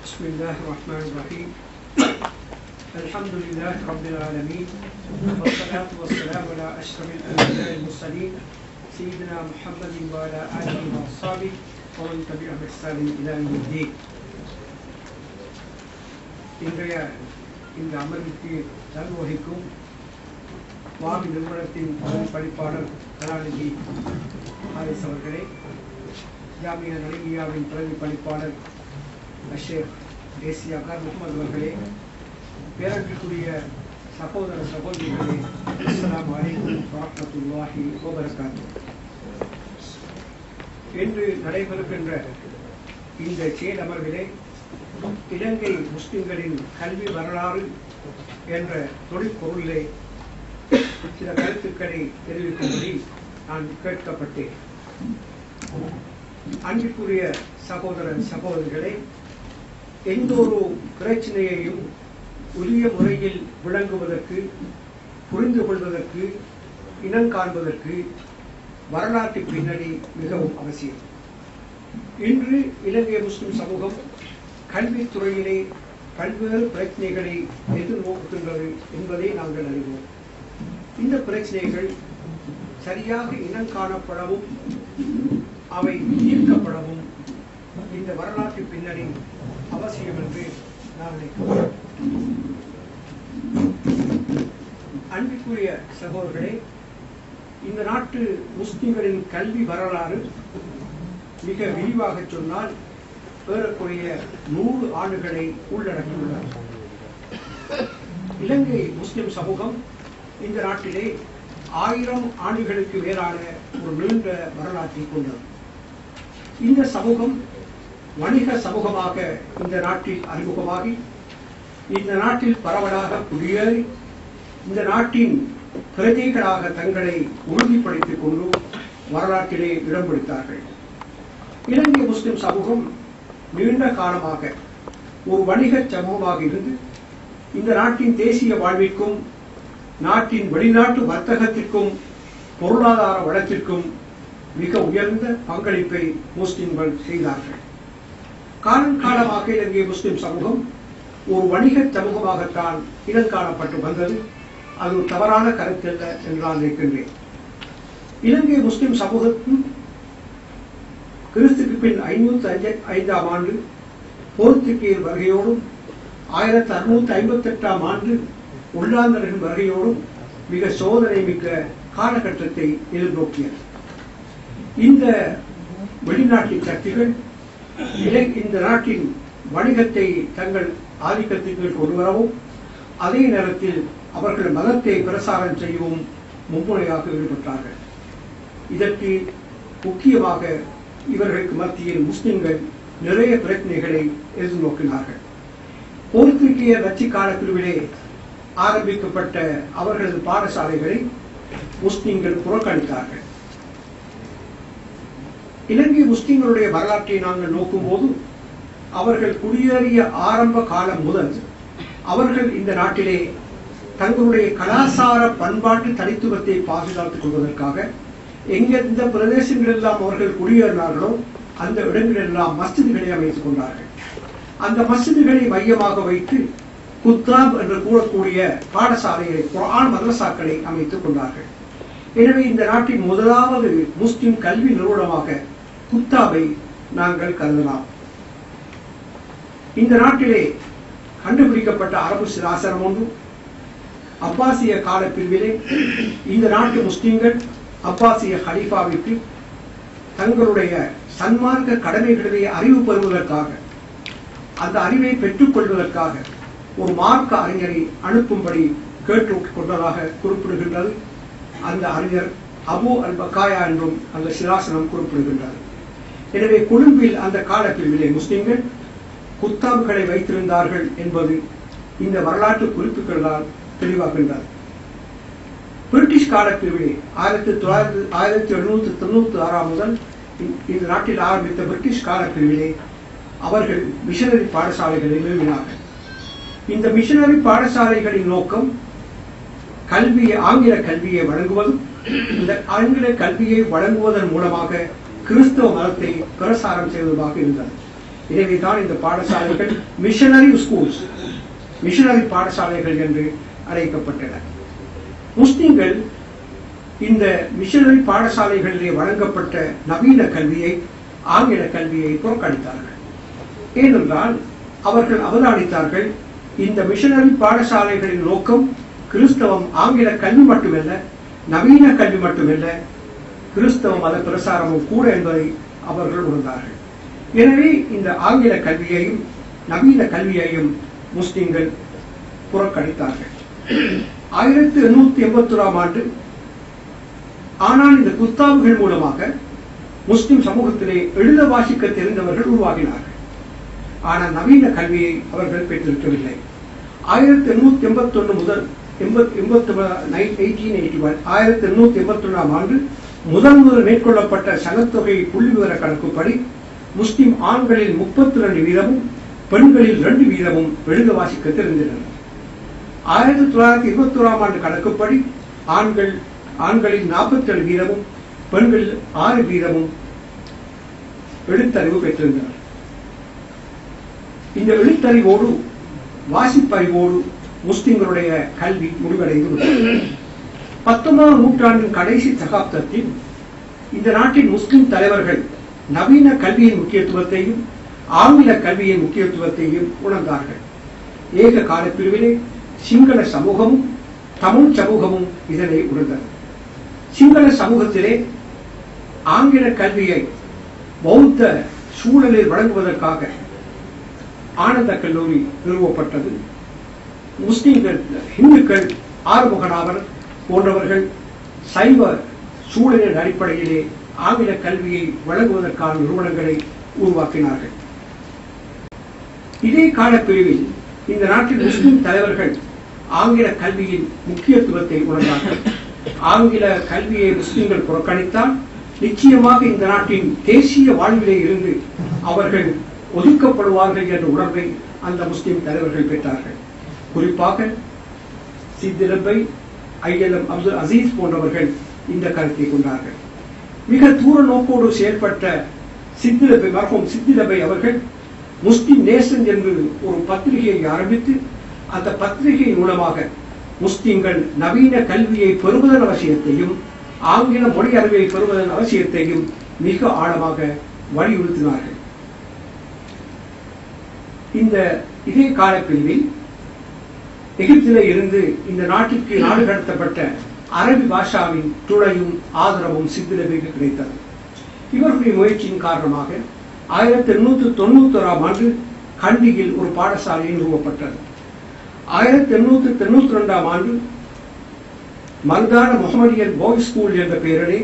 بسم الله الرحمن الرحيم. الحمد لله رب العالمين والصلاة والسلام على أشرف الأنبياء والمرسلين سيدنا محمد وعلى آله وأصحابه ومن تبعهم بإحسان إلى يوم الدين. இன்றைய இந்த அமர்வுக்கு தலைவகிக்கும் வாவி நிறுவனத்தின் படிப்பாளர் கலாநிதி ஹாரிஸ் அவர்களே, ஜாமியா நலிமியாவின் பிரதி படிப்பாளர் ஷேக் ஏசி அகார் முகமது அவர்களே, பேரன்பிற்குரிய சகோதர சகோதரிகளே, அஸ்ஸலாமு அலைக்கும் வரஹ்மத்துல்லாஹி வபரகாத்துஹு. இன்று நடைபெறுகின்ற இந்த செயலமர்விலே இலங்கை முஸ்லிம்களின் கல்வி வரலாறு என்ற தொழிற்பொருளிலே சில கருத்துக்களை தெரிவிக்கும்படி நான் கேட்கப்பட்டேன். அன்பிற்குரிய சகோதர சகோதரிகளே, எந்த ஒரு பிரச்சனையையும் உரிய முறையில் விளங்குவதற்கு, புரிந்து கொள்வதற்கு, இனம் காண்பதற்கு வரலாற்று பின்னணி மிகவும் அவசியம். இன்று இலங்கை முஸ்லிம் சமூகம் கல்வித்துறையிலே பல்வேறு பிரச்சனைகளை எதிர்நோக்குகின்றது என்பதை நாங்கள் அறிவோம். இந்த பிரச்சனைகள் சரியாக இனம் காணப்படவும் அவை தீர்க்கப்படவும் இந்த வரலாற்று பின்னணி அவசியம் என்று நான் நினைக்கிறேன். அன்பிற்குரிய சகோதரர்களே, இந்த நாட்டு முஸ்லிம்களின் கல்வி வரலாறு மிக விரிவாக சொன்னால் ஏறக்குறைய 100 ஆண்டுகளை உள்ளடக்கியுள்ளது. இலங்கை முஸ்லிம் சமூகம் இந்த நாட்டிலே 1000 ஆண்டுகளுக்கு மேலான ஒரு நீண்ட வரலாற்றை கொண்டது. இந்த சமூகம் வணிக சமூகமாக இந்த நாட்டில் அறிமுகமாகி, இந்த நாட்டில் பரவலாக குடியேறி, இந்த நாட்டின் பிரஜைகளாக தங்களை உறுதிப்படுத்திக் கொண்டு வரலாற்றிலே இடம் பிடித்தார்கள். இலங்கை முஸ்லிம் சமூகம் நீண்ட காலமாக ஒரு வணிக சமூகமாக இருந்து இந்த நாட்டின் தேசிய வாழ்விற்கும் நாட்டின் வெளிநாட்டு வர்த்தகத்திற்கும் பொருளாதார வளத்திற்கும் மிக உயர்ந்த பங்களிப்பை முஸ்லிம்கள் செய்தார்கள். காலம் காலமாக இலங்கை முஸ்லிம் சமூகம் ஒரு வணிக சமூகமாகத்தான் இனங்காணப்பட்டு வந்தது. அது ஒரு தவறான கருத்தல்ல என்று நான் நினைக்கின்றேன். இலங்கை முஸ்லிம் சமூகத்தின் கிறிஸ்துக்கு பின் 505ஆம் ஆண்டு போர்த்துகீயர் வருகையோடும் 1658ஆம் ஆண்டு உள்ளாந்தரின் வருகையோடும் மிக சோதனை மிக்க காலகட்டத்தை எதிர்நோக்கியது. இந்த வெளிநாட்டு சக்திகள் இந்த நாட்டின் வணிகத்தை தங்கள் ஆதிக்கத்திற்கு கொண்டு வரவும், அதே நேரத்தில் அவர்கள் மதத்தை பிரசாரம் செய்யவும் மும்முனையாக ஈடுபட்டார்கள். இதற்கு முக்கியமாக இவர்களுக்கு மத்தியில் முஸ்லிம்கள் நிறைய பிரச்சனைகளை எதிர்நோக்கினார்கள். போர்த்துகீயர் ஆட்சி காலப்பிரிவிலே ஆரம்பிக்கப்பட்ட அவர்களது பாடசாலைகளை முஸ்லிம்கள் புறக்கணித்தார்கள். இலங்கை முஸ்லிம்களுடைய வரலாற்றை நாங்கள் நோக்கும் போது, அவர்கள் குடியேறிய ஆரம்ப காலம் முதல் அவர்கள் இந்த நாட்டிலே தங்களுடைய கலாச்சார பண்பாட்டு தனித்துவத்தை பாதுகாத்துக் கொள்வதற்காக எந்த பிரதேசங்களெல்லாம் அவர்கள் குடியேறினார்களோ அந்த இடங்களெல்லாம் மஸ்ஜிதுகளை அமைத்துக் கொண்டார்கள். அந்த மஸ்ஜிதுகளை மையமாக வைத்து குத்தாப் என்று கூறக்கூடிய பாடசாலைகளை, குர்ஆன் மதரசாக்களை அமைத்துக் கொண்டார்கள். எனவே இந்த நாட்டின் முதலாவது முஸ்லிம் கல்வி நிறுவனமாக குத்தாபை நாங்கள் கருதலாம். இந்த நாட்டிலே கண்டுபிடிக்கப்பட்ட அரபு சிலாசனம் ஒன்று அப்பாசிய காலப்பிரிவிலே இந்த நாட்டு முஸ்லிம்கள் அப்பாசிய ஹலீஃபாவிற்கு தங்களுடைய சன்மார்க்க கடமைகளை அறிவு பெறுவதற்காக, அந்த அறிவை பெற்றுக் கொள்வதற்காக ஒரு மார்க்க அறிஞரை அனுப்பும்படி கேட்டுக் கொண்டதாக குறிப்பிடுகின்றது. அந்த அறிஞர் அபு அல் பக்காயா என்றும் அந்த சிலாசனம் குறிப்பிடுகின்றது. எனவே கொழும்பில் அந்த காலப்பிரிவிலே முஸ்லிம்கள் குத்தாபுகளை வைத்திருந்தார்கள் என்பது இந்த வரலாற்று குறிப்புகளால் தெளிவாகின்றது. பிரிட்டிஷ் காலப்பிரிவிலே 1796 முதல் இந்த நாட்டில் ஆரம்பித்த பிரிட்டிஷ் காலப்பிரிவிலே அவர்கள் மிஷனரி பாடசாலைகளை நிறுவினார்கள். இந்த மிஷனரி பாடசாலைகளின் நோக்கம் ஆங்கில கல்வியை வழங்குவதும், இந்த ஆங்கில கல்வியை வழங்குவதன் மூலமாக கிறிஸ்தவ மதத்தை பிரசாரம் செய்வதாக இருந்தது. எனவேதான் இந்த பாடசாலைகள் மிஷனரி ஸ்கூல்ஸ், மிஷனரி பாடசாலைகள் என்று அழைக்கப்பட்டன. முஸ்லிம்கள் இந்த மிஷனரி பாடசாலைகளிலே வழங்கப்பட்ட நவீன கல்வியை, ஆங்கில கல்வியை புறக்கணித்தார்கள். ஏனென்றால் அவர்கள் அவதானித்தார்கள், இந்த மிஷனரி பாடசாலைகளின் நோக்கம் கிறிஸ்தவம் ஆங்கில கல்வி மட்டுமல்ல, நவீன கல்வி மட்டுமல்ல, கிறிஸ்தவ மத பிரசாரமும் கூட என்பதை அவர்கள் உணர்ந்தார்கள். எனவே இந்த ஆங்கில கல்வியையும் நவீன கல்வியையும் முஸ்லிம்கள் புறக்கணித்தார்கள். 1881ஆம் ஆண்டு ஆனால் இந்த குத்தாபுகள் மூலமாக முஸ்லிம் சமூகத்திலே எழுத வாசிக்க தெரிந்தவர்கள் உருவாகினார்கள். ஆனால் நவீன கல்வியை அவர்கள் பெற்றிருக்கவில்லை. 1881 முதல் 1881ஆம் ஆண்டு முதல் மேற்கொள்ளப்பட்ட சனத்தொகை புள்ளிவிவர கணக்குப்படி முஸ்லிம் ஆண்களில் 32% பெண்களில் 2% எழுத வாசிக்க தெரிந்தனர். 1921ஆம் ஆண்டு கணக்குப்படி ஆண்களில் 47% பெண்களில் 6% எழுத்தறிவு பெற்றிருந்தனர். இந்த எழுத்தறிவோடு வாசிப்பறிவோடு முஸ்லிம்களுடைய கல்வி முடிவடைந்து விட்டது. 19ஆம் நூற்றாண்டின் கடைசி சகாப்தத்தில் இந்த நாட்டின் முஸ்லிம் தலைவர்கள் நவீன கல்வியின் முக்கியத்துவத்தையும் ஆங்கில கல்வியின் முக்கியத்துவத்தையும் உணர்ந்தார்கள். ஏக காலப்பிரிவிலே சிங்கள சமூகமும் தமிழ் சமூகமும் இதனை உணர்ந்தது. சிங்கள சமூகத்திலே ஆங்கில கல்வியை பௌத்த சூழலில் வழங்குவதற்காக ஆனந்த கல்லூரி நிறுவப்பட்டது. முஸ்லிம்கள், இந்துக்கள், ஆறுமுகநாதர் போன்றவர்கள் சைவ சூழலின் அடிப்படையிலே ஆங்கில கல்வியை வழங்குவதற்கான நிறுவனங்களை உருவாக்கினார்கள். இதே காலப்பிரிவில் இந்த நாட்டில் முஸ்லிம் தலைவர்கள் ஆங்கில கல்வியின் முக்கியத்துவத்தை உணர்ந்தார்கள். ஆங்கில கல்வியை முஸ்லிம்கள் புறக்கணித்தால் நிச்சயமாக இந்த நாட்டின் தேசிய வாழ்விலே இருந்து அவர்கள் ஒதுக்கப்படுவார்கள் என்ற உணர்வை அந்த முஸ்லிம் தலைவர்கள் பெற்றார்கள். குறிப்பாக சித்திரப்பை, ஐஎல்எம் அப்துல் அசீஸ் போன்றவர்கள் இந்த கருத்தை கொண்டார்கள். மிக தூர நோக்கோடு செயல்பட்ட மர்ஹூம் சித்திரப்பை அவர்கள் முஸ்லிம் நேசன் என்று ஒரு பத்திரிகையை ஆரம்பித்து அந்த பத்திரிகை மூலமாக முஸ்லிம்கள் நவீன கல்வியை பெறுவதன் அவசியத்தையும் ஆங்கில மொழி அறிவை பெறுவதன் அவசியத்தையும் மிக ஆழமாக வலியுறுத்தினார்கள். இதே காலப்பிரிவில் எகிப்திலே இருந்து இந்த நாட்டிற்கு நாடு கடத்தப்பட்ட அரபி பாஷாவின் துணையும் ஆதரவும் சித்திரப்பைக்கு கிடைத்தது. இவர்களுடைய முயற்சியின் காரணமாக 1891ஆம் ஆண்டு கண்டியில் ஒரு பாடசாலை நிறுவப்பட்டது. 1892ஆம் ஆண்டு மருதான முகமதியன் பாய்ஸ் ஸ்கூல் என்ற பெயரிலே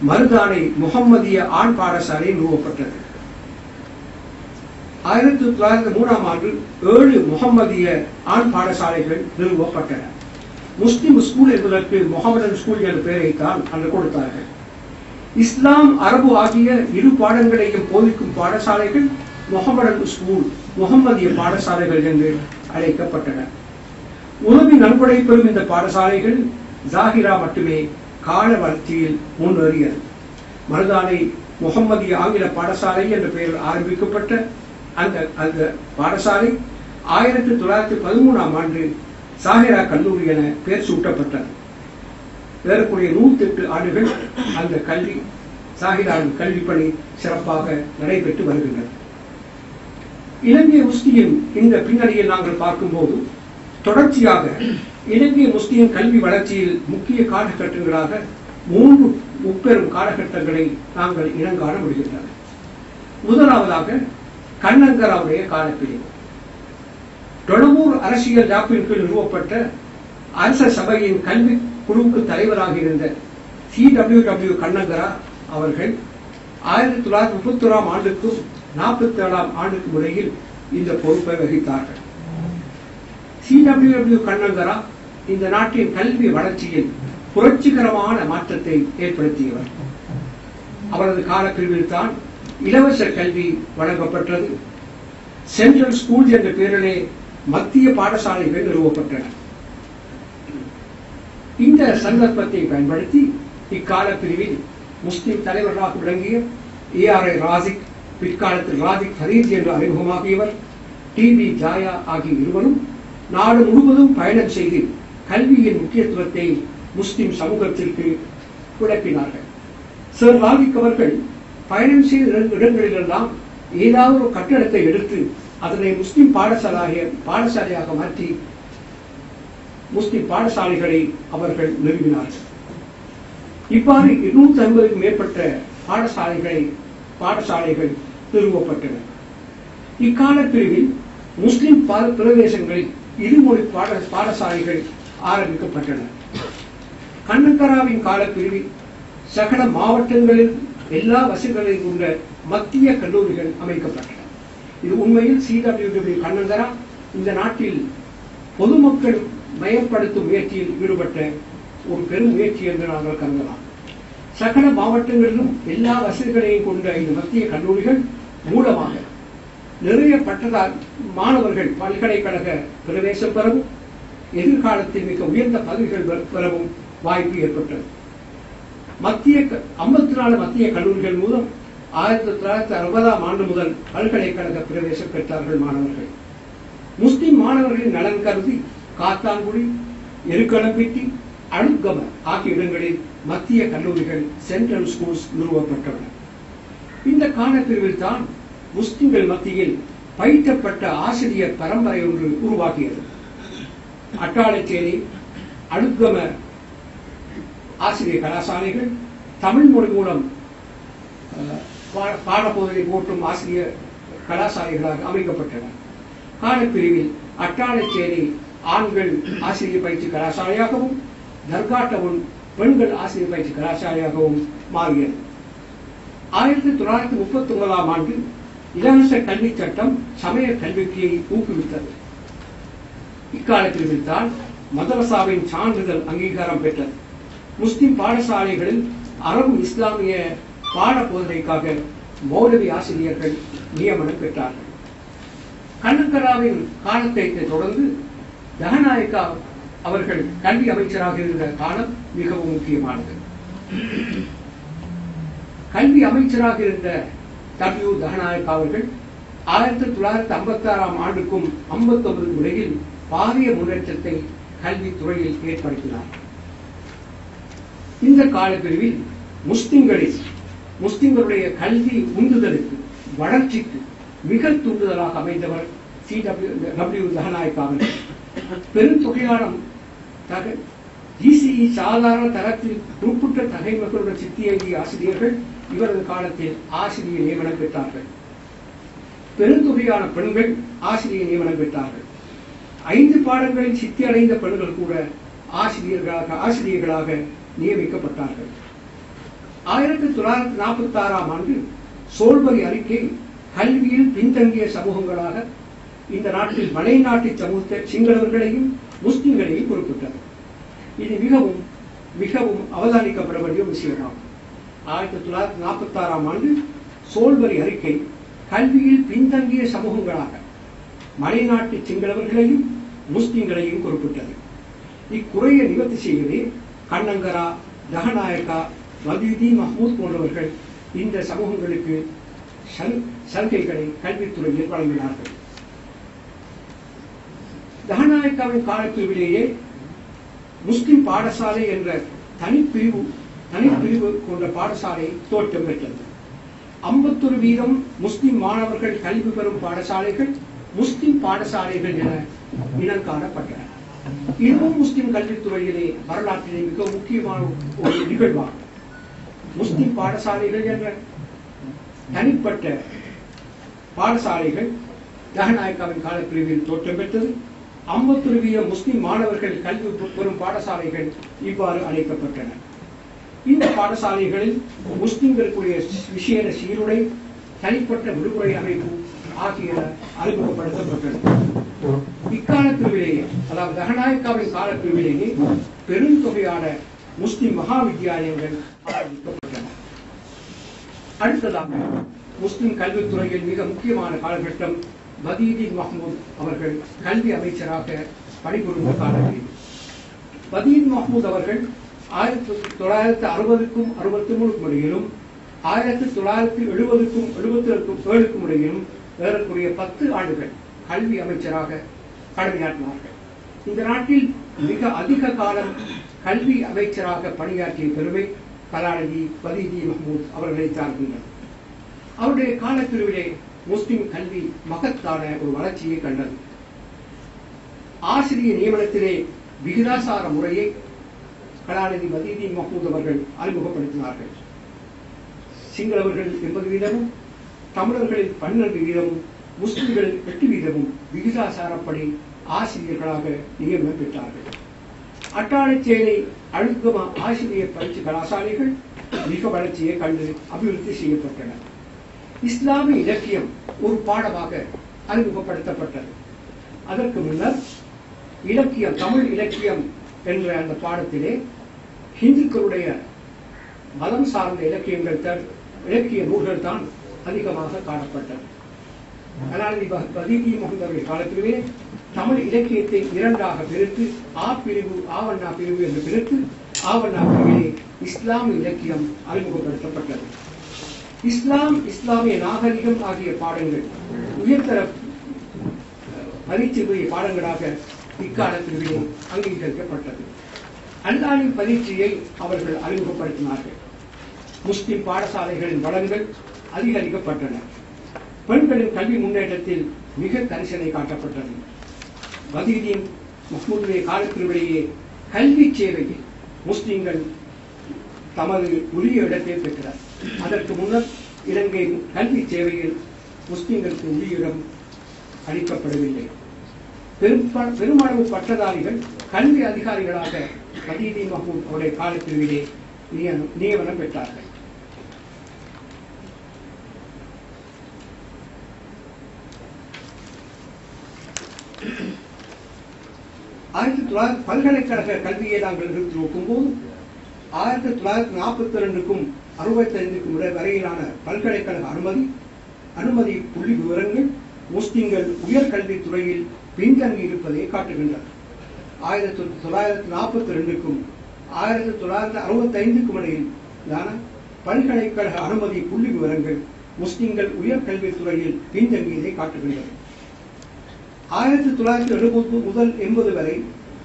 மருதானை முகம்மதிய ஆண் பாடசாலை நிறுவப்பட்டது. 1903ஆம் ஆண்டு 7 முகம்மதிய ஆண் பாடசாலைகள் நிறுவப்பட்டன. முஸ்லிம் ஸ்கூல் என்பதற்கு முகமதன் ஸ்கூல் என்ற பெயரைத்தான் அன்று கொடுத்தார்கள். இஸ்லாம், அரபு ஆகிய இரு பாடங்களையும் போதிக்கும் பாடசாலைகள் முகமதன் ஸ்கூல், முகம்மதிய பாடசாலைகள் என்று அழைக்கப்பட்டன. உணவின் நன்கொடை பெறும் இந்த பாடசாலைகள் ஜாகிரா மட்டுமே கால வளர்ச்சியில் முன்னேறியது. மருதானை முகம்மதிய ஆங்கில பாடசாலை என்ற பெயரில் ஆரம்பிக்கப்பட்ட அந்த பாடசாலை 1913ஆம் ஆண்டு ஜாகிரா கல்லூரி என பெயர் சூட்டப்பட்டது. ஏறக்குறைய 108 ஆண்டுகள் அந்த கல்வி ஜாகிராவின் கல்வி பணி சிறப்பாக நடைபெற்று வருகின்றது. இலங்கை முஸ்லிம் இந்த பின்னணியில் நாங்கள் பார்க்கும்போது தொடர்ச்சியாக இலங்கை முஸ்லிம் கல்வி வளர்ச்சியில் முக்கிய காலகட்டங்களாக 3 முப்பெரும் காலகட்டங்களை நாங்கள் இனங்காண முடிகின்றன. முதலாவதாக கண்ணங்கராவுடைய காலப்பிரிவு. தொழுவூர் அரசியல் யாப்பின் கீழ் நிறுவப்பட்ட அரச சபையின் கல்வி குழுவுக்கு தலைவராக இருந்த CWW கண்ணங்கரா அவர்கள் 1931ஆம் ஆண்டுக்கும் 47ஆம் ஆண்டுக்கும் இடையில் இந்த பொறுப்பை வகித்தார்கள். CWW கண்ணங்கரா இந்த நாட்டின் கல்வி வளர்ச்சியில் புரட்சிகரமான மாற்றத்தை ஏற்படுத்தியவர். அவரது காலப்பிரிவில் தான் இலவச கல்வி வழங்கப்பட்டது. சென்ட்ரல் ஸ்கூல் என்ற பெயரிலே மத்திய பாடசாலைகள் நிறுவப்பட்டன. இந்த சந்தர்ப்பத்தை பயன்படுத்தி இக்கால பிரிவில் முஸ்லிம் தலைவர்களாக விளங்கிய ARI ராசிக், பிற்காலத்தில் ராதிக் ஃபரீத் என்று அறிமுகமாகியவர், டிபி ஜாயா ஆகிய இருவரும் நாடு முழுவதும் பயணம் செய்து கல்வியின் முக்கியத்துவத்தை முஸ்லிம் சமூகத்திற்கு விளக்கினார்கள். சர் ராதிக் அவர்கள் பயணம் செய்த இடங்களிலெல்லாம் ஏதாவது ஒரு கட்டடத்தை எடுத்து அதனை முஸ்லிம் பாடசாலையாக மாற்றி முஸ்லிம் பாடசாலைகளை அவர்கள் நிறுவினார்கள். இவ்வாறு 250க்கும் மேற்பட்ட பாடசாலைகள் நிறுவப்பட்டன. இக்கால பிரிவில் முஸ்லிம் பிரதேசங்களில் இருமொழி பாடசாலைகள் ஆரம்பிக்கப்பட்டன. கண்ணங்கராவின் காலப்பிரிவில் சகல மாவட்டங்களில் எல்லா வசதிகளையும் கொண்ட மத்திய கல்லூரிகள் அமைக்கப்பட்டன. இது உண்மையில் CWW கண்ணங்கரா இந்த நாட்டில் பொதுமக்கள் மயப்படுத்தும் முயற்சியில் ஈடுபட்ட ஒரு பெரும் முயற்சி என்று நாங்கள் கருதலாம். சகல மாவட்டங்களிலும் எல்லா வசதிகளையும் கொண்ட இந்த மத்திய கல்லூரிகள் மூலமாக நிறைய பட்டதார் மாணவர்கள் பல்கலைக்கழக பிரவேசம் பெறவும் எதிர்காலத்தில் மிக உயர்ந்த பதவிகள் பெறவும் வாய்ப்பு ஏற்பட்டது. 54 மத்திய கல்லூரிகள் மூலம் 1960ஆம் ஆண்டு முதல் பல்கலைக்கழக பிரவேசம் பெற்றார்கள் மாணவர்கள். முஸ்லிம் மாணவர்களின் நலன் கருதி காத்தான்குடி, எருக்களம்பிட்டி, அழுக்கம ஆகிய இடங்களில் மத்திய கல்லூரிகள் சென்ட்ரல் ஸ்கூல்ஸ் நிறுவப்பட்டன. இந்த காலப்பிரிவில் தான் முஸ்லிம்கள் மத்தியில் பயிற்றப்பட்ட ஆசிரியர் பரம்பரை ஒன்று உருவாகியது. அட்டாளச்சேரி, அழுக்கம ஆசிரியர் கலாசாலைகள் தமிழ் மொழி மூலம் பாடப்போதனை போற்றும் ஆசிரியர் கலாசாலைகளாக அமைக்கப்பட்டன. காலப்பிரிவில் அட்டாளச்சேரி ஆண்கள் ஆசிரியர் பயிற்சி கலாசாலையாகவும், தர்காட்டவுன் பெண்கள் ஆசிரியர் பயிற்சி கலாசாலையாகவும் மாறியது. 1939ஆம் ஆண்டு இலவச கல்வி சட்டம் சமய கல்விக்கு ஊக்குவித்தது. இக்காலப்பிரிவில் தான் மதரசாவின் சான்றிதழ் அங்கீகாரம் பெற்றது. முஸ்லிம் பாடசாலைகளில் அரபு இஸ்லாமிய பாட போதனைக்காக மௌலவி ஆசிரியர்கள் நியமனம் பெற்றார்கள். கண்ணங்கராவின் காலத்தை தொடர்ந்து தகநாயக்கா அவர்கள் கல்வி அமைச்சராக இருந்த காலம் மிகவும் முக்கியமானது. கல்வி அமைச்சராக இருந்த தகநாயக்கா அவர்கள் 1956ஆம் ஆண்டுக்கும் 59 இடையில் பாரிய முன்னேற்றத்தை கல்வித்துறையில் ஏற்படுத்தினார். இந்த காலப்பிரிவில் முஸ்லிம்களுடைய கல்வி உந்துதலுக்கு, வளர்ச்சிக்கு மிக தூண்டுதலாக அமைந்தவர் CWW தகநாயக்கா அவர்கள். பெருந்தொகையான GCE சாதாரண தரத்தில் குறிப்பிட்ட தகைமகளுடன் சித்தியங்கிய ஆசிரியர்கள் இவரது காலத்தில் ஆசிரியர் நியமனம் பெற்றார்கள். பெருந்தொகையான பெண்கள் ஆசிரியர் நியமனம் பெற்றார்கள். 5 பாடங்களில் சித்தி அடைந்த பெண்கள் கூட ஆசிரியர்களாக நியமிக்கப்பட்டார்கள். 1946ஆம் ஆண்டு சோல்பரி அறிக்கை கல்வியில் பின்தங்கிய சமூகங்களாக இந்த நாட்டில் மலைநாட்டு சமூகத்தை சிங்களவர்களையும் முஸ்லிம்களையும் குறிப்பிட்டது. இது மிகவும் மிகவும் அவதானிக்கப்பட வேண்டிய விஷயமாகும். 1946ஆம் ஆண்டு சோல்பரி அறிக்கை கல்வியில் பின்தங்கிய சமூகங்களாக மலைநாட்டு சிங்களவர்களையும் முஸ்லிம்களையும் குறிப்பிட்டது. இக்குறையை நிவர்த்தி செய்வதே கண்ணங்கரா, தகநாயக்கா, மதியுதீன் மஹ்மூத் போன்றவர்கள் இந்த சமூகங்களுக்கு சலுகைகளை கல்வித்துறையில் வழங்கினார்கள். தகநாயக்காவின் காலப்பிரிவிலேயே முஸ்லிம் பாடசாலை என்ற தனிப்பிரிவு கொண்ட பாடசாலை தோற்றம் பெற்றது. 51% முஸ்லிம் மாணவர்கள் கல்வி பெறும் பாடசாலைகள் முஸ்லிம் பாடசாலைகள் என இனம் காணப்பட்டன. இதுவும் முஸ்லிம் கல்வித்துறையிலே வரலாற்றிலே மிக முக்கியமான ஒரு நிகழ்வாகும். முஸ்லிம் பாடசாலைகள் என்ற தனிப்பட்ட பாடசாலைகள் தகநாயக்காவின் காலப்பிரிவில் தோற்றம் பெற்றது. 51% முஸ்லிம் மாணவர்கள் கல்வி பெறும் பாடசாலைகள் இவ்வாறு அழைக்கப்பட்டன. இந்த பாடசாலைகளில் முஸ்லிம்களுக்குரிய விசேட சீருடை, தனிப்பட்ட விடுமுறை அமைப்பு ஆகியன அறிமுகப்படுத்தப்பட்டன. இக்காலப்பிரிவிலேயே, அதாவது தகநாயக்காவின் காலப்பிரிவிலேயே பெருந்தொகையான முஸ்லிம் மகா வித்தியாலயங்கள் ஆரம்பிக்கப்பட்டன. அடுத்ததாக முஸ்லிம் கல்வித்துறையில் மிக முக்கியமான காலகட்டம் மதியுதீன் மஹ்மூத் அவர்கள் கல்வி அமைச்சராக பணிபுரிந்த காலத்தில். மதியுதீன் மஹ்மூத் அவர்கள் 1960க்கும் 63க்கும் இடையிலும் 1970க்கும் 77க்கும் இடையிலும் ஏறக்குறைய 10 ஆண்டுகள் கல்வி அமைச்சராக கடமையாற்றினார்கள். இந்த நாட்டில் மிக அதிக காலம் கல்வி அமைச்சராக பணியாற்றிய பெருமை கலாநிதி வதீதி மஹ்மூத் அவர்களை சார்கின்றனர். அவருடைய காலப்பிரிவிலே முஸ்லிம் கல்வி மகத்தான ஒரு வளர்ச்சியை கண்டது. ஆசிரிய நியமனத்திலே விகிதாசார முறையை கலாநிதி வதீதி மஹ்மூத் அவர்கள் அறிமுகப்படுத்தினார்கள். சிங்களவர்கள் 80%, தமிழர்களில் 12%, முஸ்லிம்களில் 8% விகிதாசாரப்படி ஆசிரியர்களாக நியமனம் பெற்றார்கள். அட்டாளச்சேனை அழுத்தம ஆசிரியர் பயிற்சி கலாசாலைகள் மிக வளர்ச்சியை கண்டு அபிவிருத்தி செய்யப்பட்டன. இஸ்லாமிய இலக்கியம் ஒரு பாடமாக அறிமுகப்படுத்தப்பட்டது. அதற்கு முன்னர் இலக்கியம், தமிழ் இலக்கியம் என்ற அந்த பாடத்திலே ஹிந்துக்களுடைய மதம் சார்ந்த இலக்கிய நூல்கள் தான் அதிகமாக காணப்பட்டது. கலாநிதி வதீதி மஹ்மூத் அவர்கள் காலத்திலே தமிழ் இலக்கியத்தை 2ஆக பிரித்து ஆ பிரிவு, ஆவண்ணா பிரிவு என்று பிரித்து ஆவண்ணா பிரிவிலே இஸ்லாமிய இலக்கியம் அறிமுகப்படுத்தப்பட்டது. இஸ்லாமிய நாகரிகம் ஆகிய பாடங்கள் உயர்தர பரீட்சைக்குரிய பாடங்களாக இக்காலத்திலே அங்கீகரிக்கப்பட்டது. அல்லாஹ்வின் பரீட்சையை அவர்கள் அறிமுகப்படுத்தினார்கள். முஸ்லிம் பாடசாலைகளின் வளங்கள் அதிகரிக்கப்பட்டன. பெண்களின் கல்வி முன்னேற்றத்தில் மிக கரிசனை காட்டப்பட்டது. வதீதி மஹ்மூதுடைய காலத்திலேயே கல்வி சேவையில் முஸ்லிம்கள் தமது உரிய இடத்தை பெற்றார். அதற்கு முன்னர் இலங்கை கல்வி சேவையில் முஸ்லிம்களுக்கு உரிய இடம் அளிக்கப்படவில்லை. பெருமளவு பட்டதாரிகள் கல்வி அதிகாரிகளாக வதீதி மஹ்மூத் அவருடைய காலத்திலேயே நியமனம் பெற்றார்கள். பல்கலைக்கழக கல்வியை நாங்கள் எடுத்து நோக்கும்போது 1942க்கும் 65க்கும் வரையிலான பல்கலைக்கழக அனுமதி புள்ளி விவரங்கள் முஸ்லிம்கள் உயர்கல்வித்துறையில் பின்தங்கி இருப்பதை காட்டுகின்றன. 1942க்கும் 1965க்கும் இடையிலான பல்கலைக்கழக அனுமதி புள்ளி விவரங்கள் முஸ்லிம்கள் உயர்கல்வித்துறையில் பின்தங்கியதை காட்டுகின்றன. 1970 முதல் 80 வரை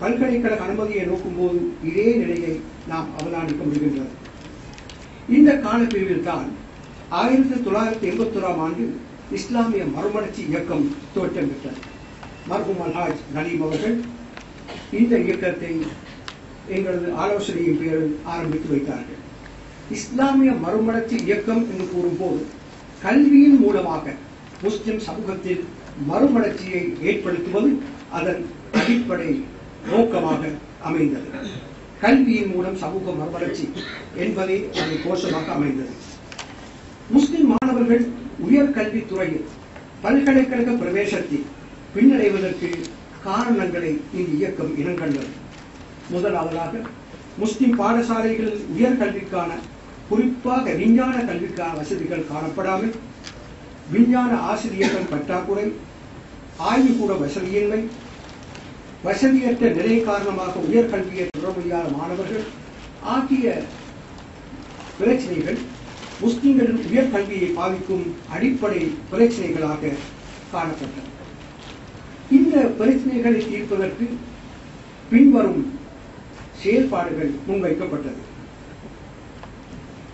பல்கலைக்கழக அனுமதியை நோக்கும்போது இதே நிலையை நாம் அவதானிக்க முடிகின்றது. இந்த காலப்பிரிவில் தான் 1981ஆம் ஆண்டு இஸ்லாமிய மறுமலர்ச்சி இயக்கம் தோற்றம் பெற்றது. மர்ஹூம் அல்ஹாஜ் நலீம் அவர்கள் இந்த இயக்கத்தை எங்களது ஆலோசனையின் பேரில் ஆரம்பித்து வைத்தார்கள். இஸ்லாமிய மறுமலர்ச்சி இயக்கம் என்று கூறும்போது கல்வியின் மூலமாக முஸ்லிம் சமூகத்தில் மறுமலர்ச்சியை ஏற்படுத்துவது அதன் அடிப்படை நோக்கமாக அமைந்தது. கல்வியின் மூலம் சமூக மறுமலர்ச்சி என்பதே அதன் கோஷமாக அமைந்தது. முஸ்லிம் மாணவர்கள் உயர்கல்வித்துறையில் பல்கலைக்கழக பிரவேசத்தில் பின்னடைவதற்கு காரணங்களை இந்த இயக்கம் இனங்கண்டது. முதலாவதாக முஸ்லிம் பாடசாலைகளில் உயர்கல்விக்கான, குறிப்பாக விஞ்ஞான கல்விக்கான வசதிகள் காணப்படாமல், விஞ்ஞான ஆசிரியர்கள் பற்றாக்குறை, ஆய்வுகூட வசதியின்மை, வசதியற்ற நிலை காரணமாக உயர்கல்வியை தொடர முடியாத மாணவர்கள் ஆகிய பிரச்சனைகள் முஸ்லிம்களின் உயர்கல்வியை பாதிக்கும் அடிப்படை பிரச்சனைகளாக காணப்பட்டன. இந்த பிரச்சனைகளை தீர்ப்பதற்கு பின்வரும் செயல்பாடுகள் முன்வைக்கப்பட்டது.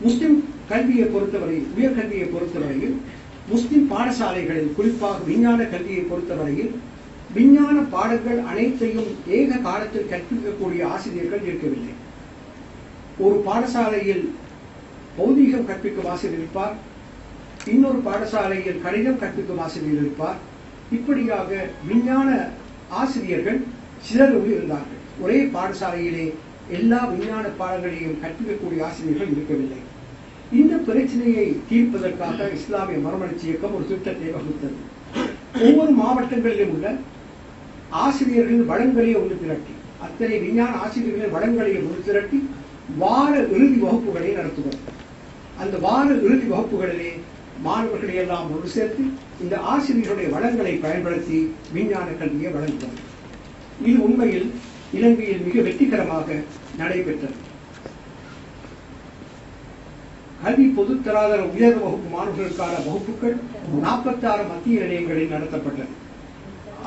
முஸ்லிம் கல்வியை பொறுத்தவரை, உயர்கல்வியை பொறுத்தவரையில் முஸ்லிம் பாடசாலைகளில், குறிப்பாக விஞ்ஞான கல்வியை பொறுத்தவரையில் விஞ்ஞான பாடங்கள் அனைத்தையும் ஏக காலத்தில் கற்பிக்கக்கூடிய ஆசிரியர்கள் இருக்கவில்லை. ஒரு பாடசாலையில் பௌதீகம் கற்பிக்கும் ஆசிரியர் இருப்பார், இன்னொரு பாடசாலையில் கணிதம் கற்பிக்கும் ஆசிரியர் இருப்பார். இப்படியாக விஞ்ஞான ஆசிரியர்கள் சிலர் இருந்தார்கள். ஒரே பாடசாலையிலே எல்லா விஞ்ஞான பாடங்களையும் கற்பிக்கக்கூடிய ஆசிரியர்கள் இருக்கவில்லை. இந்த பிரச்சனையை தீர்ப்பதற்காக இஸ்லாமிய மறுமலர்ச்சி இயக்கம் ஒரு திட்டத்தை வகுத்தது. ஒவ்வொரு மாவட்டங்களிலும் உள்ள ஆசிரியர்களின் வளங்களை ஒன்று திரட்டி, அத்தனை விஞ்ஞான ஆசிரியர்களின் வளங்களை ஒன்று திரட்டி வார இறுதி வகுப்புகளை நடத்துவது. அந்த வார இறுதி வகுப்புகளிலே மாணவர்களை எல்லாம் ஒன்று சேர்த்து இந்த ஆசிரியர்களுடைய வளங்களை பயன்படுத்தி விஞ்ஞான கல்வியை வழங்குவது. இது உண்மையில் இலங்கையில் மிக வெற்றிகரமாக நடைபெற்றது. கல்வி பொதுத்தராதர உயர் வகுப்பு மாணவர்களுக்கான வகுப்புகள் 46 மத்திய நிலையங்களில் நடத்தப்பட்டது.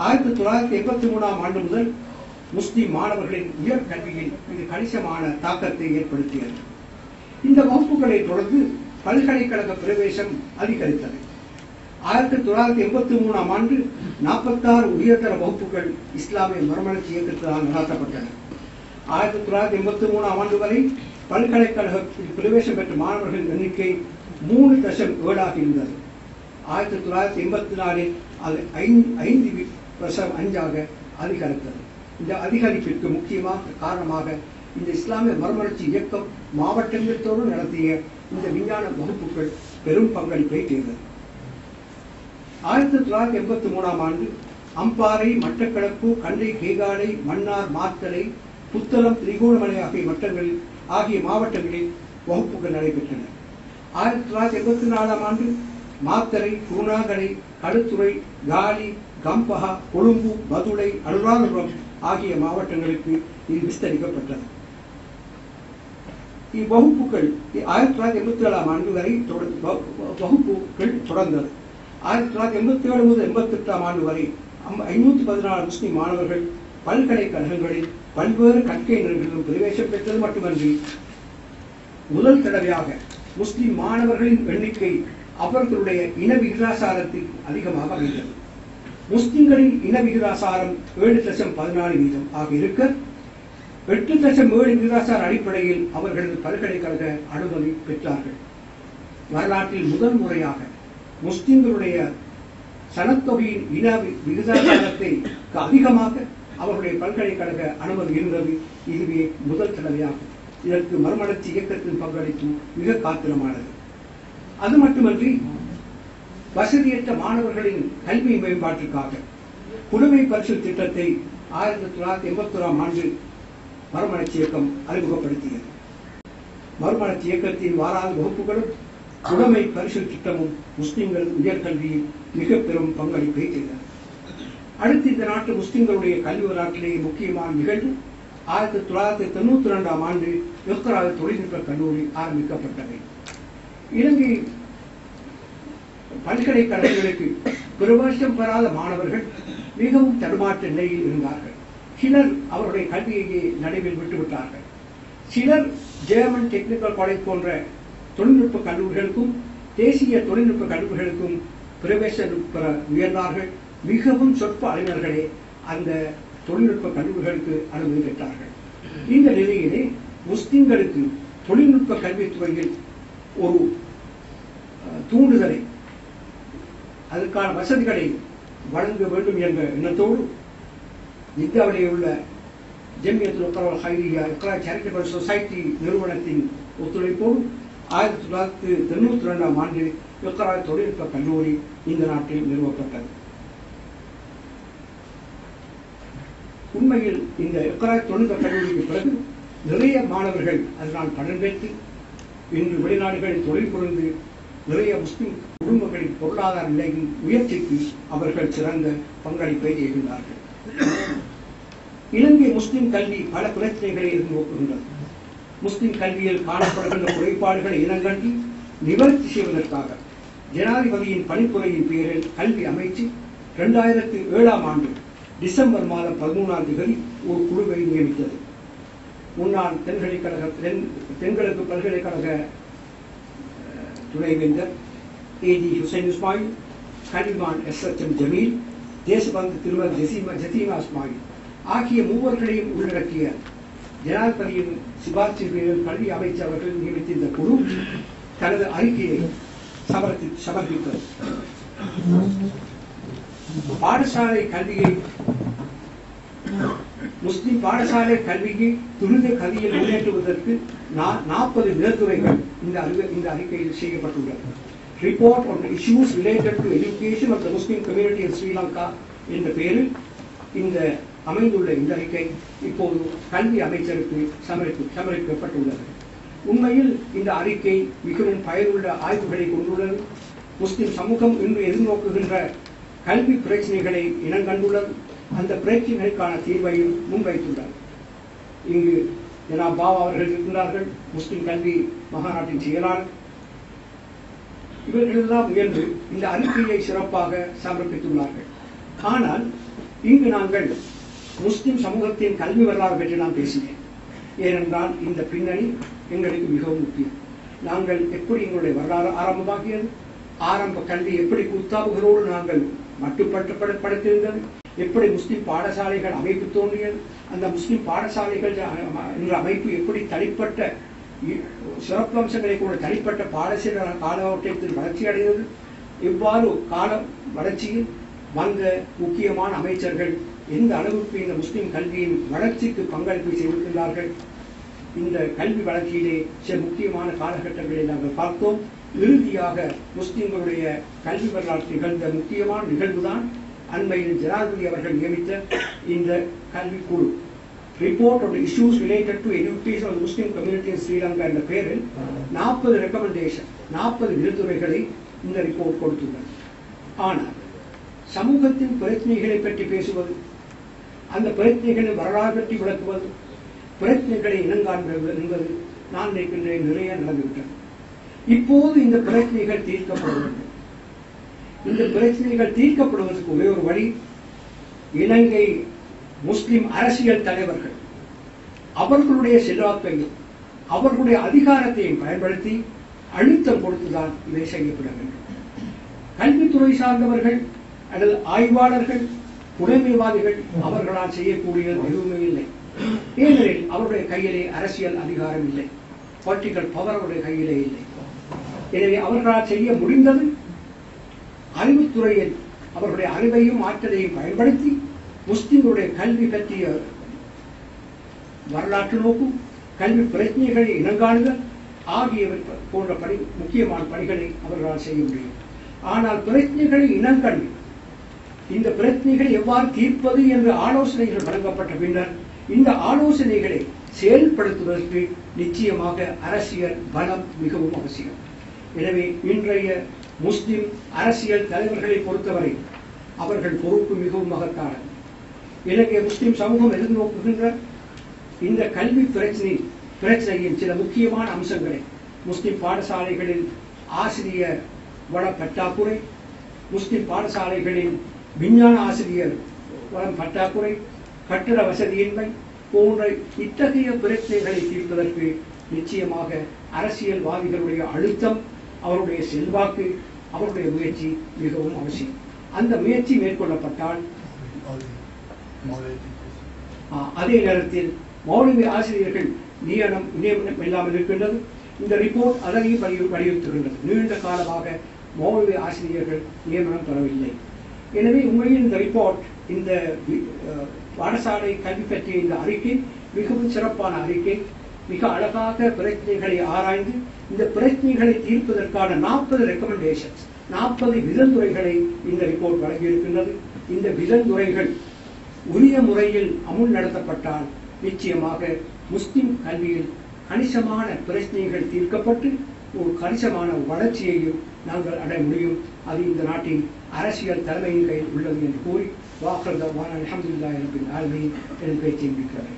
1983ஆம் ஆண்டு முதல் முஸ்லிம் மாணவர்களின் உயர் கல்வியில் இது கணிசமான தாக்கத்தை ஏற்படுத்தியது. இந்த வகுப்புகளை தொடர்ந்து பல்கலைக்கழக பிரவேசம் அதிகரித்தது. 1983ஆம் ஆண்டு 46 உயர்தர வகுப்புகள் இஸ்லாமிய மறுமலர்ச்சி இயக்கத்தால் நடத்தப்பட்டன. 1983ஆம் ஆண்டு வரை பல்கலைக்கழகத்தில் பிரவேசம் பெற்ற மாணவர்களின் எண்ணிக்கை 3.7 இருந்தது. 1984இல் அது 5.5 அதிகரித்தது. இந்த அதிகரிப்பிற்கு முக்கியமாக காரணமாக இந்த இஸ்லாமிய மறுமலர்ச்சி இயக்கம் மாவட்டங்களோடு நடத்திய இந்த விஞ்ஞான வகுப்புகள் பெரும் பங்களிப்பை செய்தது. 1983ஆம் ஆண்டு அம்பாறை, மட்டக்களப்பு, கண்டை, கேகாலை, மன்னார், மாத்தளை, புத்தளம், திரிகோணமலை ஆகிய மாவட்டங்களில் வகுப்புகள் நடைபெற்றன. 1984ஆம் ஆண்டு மாத்தறை, குருணாகலை, களுத்துறை, காலி, கம்பஹா, கொழும்பு, பதுளை, அனுராதபுரம் ஆகிய மாவட்டங்களுக்கு இது விஸ்தரிக்கப்பட்டது. இவ்வகுப்புகள் 1987ஆம் ஆண்டு வரை வகுப்புகள் தொடர்ந்தது. 1987 முதல் 88ஆம் ஆண்டு வரை 514 முஸ்லிம் மாணவர்கள் பல்கலைக்கழகங்களில் பல்வேறு கற்கை நிலைகளிலும் பிரவேசம் பெற்றது மட்டுமன்றி முதல் தடவையாக முஸ்லிம் மாணவர்களின் எண்ணிக்கை அவர்களுடைய இன விகிதாசாரத்தில் அதிகமாக அமைந்தது. முஸ்லிம்களின் இன விகிதாசாரம் 7.14% ஆக இருக்க 8.7 விகிதாசார அடிப்படையில் அவர்களது பல்கலைக்கழக அனுமதி பெற்றார்கள். வரலாற்றில் முதல் முறையாக முஸ்லிம்களுடைய சனத்தொகையின் இன விகிதாசாரத்தை அதிகமாக அவர்களுடைய பல்கலைக்கழக அனுமதி இருந்தது. இதுவே முதல் தடவையாகும். இதற்கு மறுமலர்ச்சி இயக்கத்தின் பங்களிப்பு மிக காத்திரமானது. அது மட்டுமன்றி வசதியற்ற மாணவர்களின் கல்வி மேம்பாட்டிற்காக புதுமை பரிசு திட்டத்தை 1981ஆம் ஆண்டு மறுமலர்ச்சி இயக்கம் அறிமுகப்படுத்தியது. மறுமலர்ச்சி இயக்கத்தின் வாராத வகுப்புகளும் புதுமை பரிசு திட்டமும் முஸ்லிம்கள் உயர்கல்வியில் மிக பெரும் பங்களிப்பை செய்தது. அடுத்து இந்த நாட்டு முஸ்லிம்களுடைய கல்வி வரலாற்றிலேயே முக்கியமான நிகழ்வு 1992ஆம் ஆண்டு இக்ரா தொழில்நுட்ப கல்லூரி ஆரம்பிக்கப்பட்டது. இலங்கை பல்கலைக்கழகங்களுக்கு பிரவேசம் பெறாத மாணவர்கள் மிகவும் தடுமாற்ற நிலையில் இருந்தார்கள். சிலர் அவருடைய கல்வியையே நடுவில் விட்டுவிட்டார்கள். சிலர் ஜெர்மன் டெக்னிக்கல் காலேஜ் போன்ற தொழில்நுட்ப கல்லூரிகளுக்கும் தேசிய தொழில்நுட்ப கல்லூரிகளுக்கும் பிரவேசம் பெற முயன்றார்கள். மிகவும் சொற்ப அறிஞர்களே அந்த தொழில்நுட்ப கல்லூரிகளுக்கு அனுமதி பெற்றார்கள். இந்த நிலையிலே முஸ்லிம்களுக்கு தொழில்நுட்ப கல்வித்துறையில் ஒரு தூண்டுதலை, அதற்கான வசதிகளை வழங்க வேண்டும் என்ற எண்ணத்தோடு இந்தியாவிலே உள்ள ஜமியத்துல் உலமா ஹைரியா இக்ரா சேரிட்டபிள் சொசைட்டி நிறுவனத்தின் ஒத்துழைப்போடு 1992ஆம் ஆண்டு இக்ரா தொழில்நுட்ப கல்லூரி இந்த நாட்டில் நிறுவப்பட்டது. உண்மையில் இந்த இக்ரா தொழில்நுட்ப கல்லூரிக்கு பிறகு நிறைய மாணவர்கள் அதனால் பலன் பெற்று இன்று வெளிநாடுகளில் தொழில் புரிந்து நிறைய முஸ்லிம் குடும்பங்களின் பொருளாதார நிலையின் உயர்ச்சிக்கு அவர்கள் சிறந்த பங்களிப்பை செய்கின்றார்கள். இலங்கை முஸ்லிம் கல்வி பல பிரச்சனைகளை எதிர்நோக்குகின்றது. முஸ்லிம் கல்வியில் காணப்படுகின்ற குறைபாடுகளை இனங்கண்டு நிவர்த்தி செய்வதற்காக ஜனாதிபதியின் பணிப்புரையின் பெயரில் கல்வி அமைச்சு 2007ஆம் ஆண்டு டிசம்பர் மாதம் 13ஆம் தேதி ஒரு குழுவை நியமித்தது. முன்னாள் தென்கிழக்கு பல்கலைக்கழக துணைவேந்தர் ஏஜி ஹுசைன் இஸ்மாயில், கல்விமான் SHM ஜமீல், தேசபந்து திருமதி ஜசீமா இஸ்மாயில் ஆகிய மூவர்களையும் உள்ளடக்கிய ஜனாதிபதியின் சிபார்சின் பேரில் கல்வி அமைச்சர் அவர்கள் நியமித்த இந்த குழு தனது அறிக்கையை சமர்ப்பித்தது. பாடசாலை கல்வியை முஸ்லிம் பாடசாலை கல்வியை துரித கல்வியில் முன்னேற்றுவதற்கு 40 நிலத்துறைகள் இந்த அறிக்கையில் செய்யப்பட்டுள்ளது. Report on issues related to education of the Muslim community in Sri Lanka என்ற பெயரில் இந்த அமைந்துள்ள இந்த அறிக்கை இப்போது கல்வி அமைச்சருக்கு சமர்ப்பிக்கப்பட்டுள்ளது. உண்மையில் இந்த அறிக்கை மிகவும் பயனுள்ள ஆய்வுகளை கொண்டுள்ளது. முஸ்லிம் சமூகம் இன்று எதிர்நோக்குகின்ற கல்வி பிரச்சனைகளை இனங்கண்டுள்ளது. அந்த பிரச்சனைகளுக்கான தீர்வையும் முன்வைத்துள்ளார். இங்கு ஜனாப் பாவா அவர்கள் இருக்கின்றார்கள், முஸ்லிம் கல்வி மகாநாட்டின் செயலாளர். இவர்களெல்லாம் முயன்று இந்த அறிக்கையை சிறப்பாக சமர்ப்பித்துள்ளார்கள். ஆனால் இங்கு நாங்கள் முஸ்லிம் சமூகத்தின் கல்வி வரலாறு பற்றி நான் பேசினேன். ஏனென்றால் இந்த பின்னணி எங்களுக்கு மிகவும் முக்கியம். நாங்கள் எப்படி எங்களுடைய வரலாறு ஆரம்பமாகியது, ஆரம்ப கல்வி எப்படி குத்தாபுகளோடு நாங்கள் மட்டுப்படுத்தியிருந்தது, எப்படி முஸ்லிம் பாடசாலைகள் அமைப்பு தோன்றியது, அந்த முஸ்லிம் பாடசாலைகள் என்ற அமைப்பு எப்படி தனிப்பட்ட சிறப்பம்சங்களை கூட தனிப்பட்ட பாடசாலை காலகட்டத்தில் வளர்ச்சி அடைந்தது, எவ்வாறு கால வளர்ச்சியில் வந்த முக்கியமான அமைச்சர்கள் எந்த அளவுக்கு இந்த முஸ்லிம் கல்வியின் வளர்ச்சிக்கு பங்களிப்பு செய்திருக்கிறார்கள். இந்த கல்வி வளர்ச்சியிலே சில முக்கியமான காலகட்டங்களை நாங்கள் பார்த்தோம். இறுதியாக முஸ்லிம்களுடைய கல்வி வரலாற்று நிகழ்ந்த முக்கியமான நிகழ்வுதான் அண்மையில் ஜனாதிபதி அவர்கள் நியமித்த இந்த கல்விக்குழு report on issues related to education of Muslim community in Sri Lanka என்ற பெயரில் 40 ரெக்கமெண்டேஷன் 40 விருதுரைகளை இந்த ரிப்போர்ட் கொடுத்துள்ளது. ஆனால் சமூகத்தின் பிரச்சனைகளை பற்றி பேசுவது, அந்த பிரச்சனைகளை வரலாறு பற்றி விளக்குவது, பிரச்சனைகளை இனங்காண்பது என்பது நான் நினைக்கின்றேன் நிறைய நடந்துவிட்டது. இப்போது இந்த பிரச்சனைகள் தீர்க்கப்பட வேண்டும். இந்த பிரச்சனைகள் தீர்க்கப்படுவதற்கு ஒரே ஒரு வழி, இலங்கை முஸ்லிம் அரசியல் தலைவர்கள் அவர்களுடைய செல்வாக்கையும் அவர்களுடைய அதிகாரத்தையும் பயன்படுத்தி அழுத்தம் கொடுத்துதான் இதை செய்யப்பட வேண்டும். கல்வித்துறை சார்ந்தவர்கள் அல்லது ஆய்வாளர்கள், புலமைவாதிகள் அவர்களால் செய்யக்கூடியது எதுவுமே இல்லை. ஏனெனில் அவருடைய கையிலே அரசியல் அதிகாரம் இல்லை, பொலிட்டிக்கல் பவர் அவருடைய கையிலே இல்லை. எனவே அவர்களால் செய்ய முடிந்தது அறிவுத்துறையில் அவர்களுடைய அறிவையும் ஆற்றலையும் பயன்படுத்தி முஸ்லிம்களுடைய கல்வி பற்றிய வரலாற்று நோக்கும், கல்வி பிரச்சனைகளை இனங்காணுதல் ஆகியவை போன்ற முக்கியமான பணிகளை அவர்களால் செய்ய முடியும். ஆனால் பிரச்சனைகளை இனங்கண்டு இந்த பிரச்சனைகளை எவ்வாறு தீர்ப்பது என்ற ஆலோசனைகள் வழங்கப்பட்ட பின்னர் இந்த ஆலோசனைகளை செயல்படுத்துவதற்கு நிச்சயமாக அரசியல் பலம் மிகவும் அவசியம். எனவே இன்றைய முஸ்லிம் அரசியல் தலைவர்களை பொறுத்தவரை அவர்கள் பொறுப்பு மிகவும் மகத்தானது. இலங்கை முஸ்லிம் சமூகம் எதிர்நோக்குகின்ற இந்த கல்வி பிரச்சனையின் சில முக்கியமான அம்சங்களை முஸ்லிம் பாடசாலைகளில் ஆசிரியர் வள பற்றாக்குறை, முஸ்லிம் பாடசாலைகளில் விஞ்ஞான ஆசிரியர் வளம் பற்றாக்குறை, கட்டட வசதியின்மை போன்ற இத்தகைய பிரச்சனைகளை தீர்ப்பதற்கு நிச்சயமாக அரசியல்வாதிகளுடைய அழுத்தம், அவருடைய செல்வாக்கு, அவருடைய முயற்சி மிகவும் அவசியம். அந்த முயற்சி மேற்கொள்ளப்பட்டால் அதே நேரத்தில் மௌலவி ஆசிரியர்கள் நியமனம் இல்லாமல் இருக்கின்றது. இந்த ரிப்போர்ட் அதையும் வலியுறுத்துகின்றது. நீண்ட காலமாக மௌலவி ஆசிரியர்கள் நியமனம் பெறவில்லை. எனவே உண்மையில் இந்த ரிப்போர்ட், இந்த பாடசாலை கல்வி பற்றிய இந்த அறிக்கை மிகவும் சிறப்பான அறிக்கை. மிக அழகாக பிரச்சனைகளை ஆராய்ந்து இந்த பிரச்சனைகளை தீர்ப்பதற்கான 40 ரெக்கமெண்டேஷன்ஸ் 40 விதந்துரைகளை இந்த ரிப்போர்ட் வழங்கியிருக்கின்றது. இந்த விதந்துரைகள் உரிய முறையில் அமுல் நடத்தப்பட்டால் நிச்சயமாக முஸ்லிம் கல்வியில் கணிசமான பிரச்சனைகள் தீர்க்கப்பட்டு ஒரு கணிசமான வளர்ச்சியையும் நாங்கள் அடைய முடியும். அது இந்த நாட்டின் அரசியல் தலைமையின் கையில் உள்ளது என்று கூறி வாக்கர் தவான் அல்ஹம்துலில்லாஹி ரப்பில் ஆலமீன் என் பேச்சை முடிக்கிறேன்.